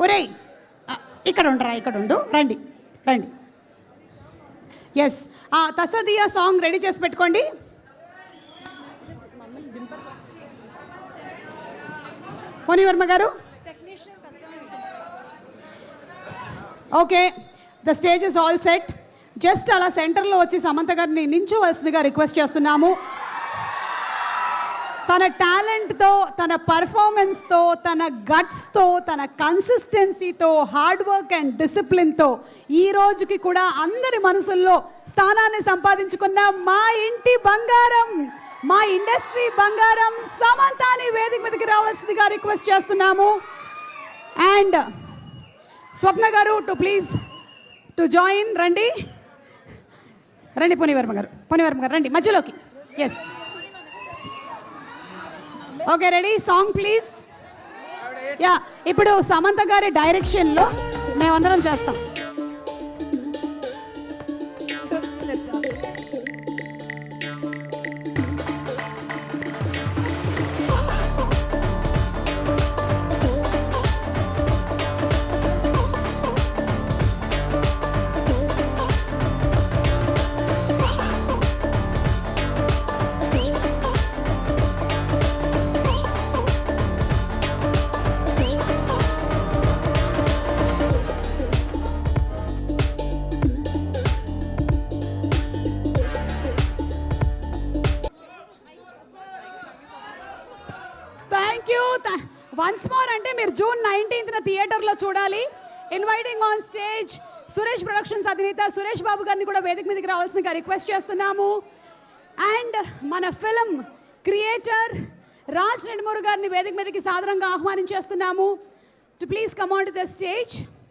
ఒరేయ్ ఇక్కడ ఉండరా, ఇక్కడ ఉండు, రండి రండి. ఎస్, తసదియా సాంగ్ రెడీ చేసి పెట్టుకోండి. పోనివర్మ గారు, okay, the stage is all set. Just అలా సెంటర్లో వచ్చి సమంత గారిని నించోవలసిందిగా రిక్వెస్ట్ చేస్తున్నాము. తన టాలెంట్తో, తన పర్ఫార్మెన్స్తో, తన గట్స్తో, తన కన్సిస్టెన్సీతో, హార్డ్ వర్క్ అండ్ డిసిప్లిన్తో ఈ రోజుకి కూడా అందరి మనసుల్లో స్థానాన్ని సంపాదించుకున్న మా ఇంటి బంగారం, మా ఇండస్ట్రీ బంగారం సమంతాని వేదిక మీదకి రావాల్సిందిగా రిక్వెస్ట్ చేస్తున్నాము. అండ్ స్వప్న గారు టు ప్లీజ్ టు జాయిన్. రండి రండి పొనివర్మ గారు, పొనివర్మ గారు రండి మధ్యలోకి. Yes, okay, ready, song please. Yeah, ఇప్పుడు సమంత గారి డైరెక్షన్లో మేమందరం చేస్తాం. వన్స్ మోర్ అంటే మీరు జూన్ 19న థియేటర్లో చూడాలి. Inviting on stage Suresh productions అధినేత సురేష్ బాబు గారిని కూడా వేదిక మీదకి రావాల్సిందిగా రిక్వెస్ట్ చేస్తున్నాము. అండ్ మన ఫిల్మ్ క్రియేటర్ రాజ్ నెడుమూరు గారిని వేదిక మీదకి సాదరంగా ఆహ్వానించేస్తున్నాము to please come on to the stage.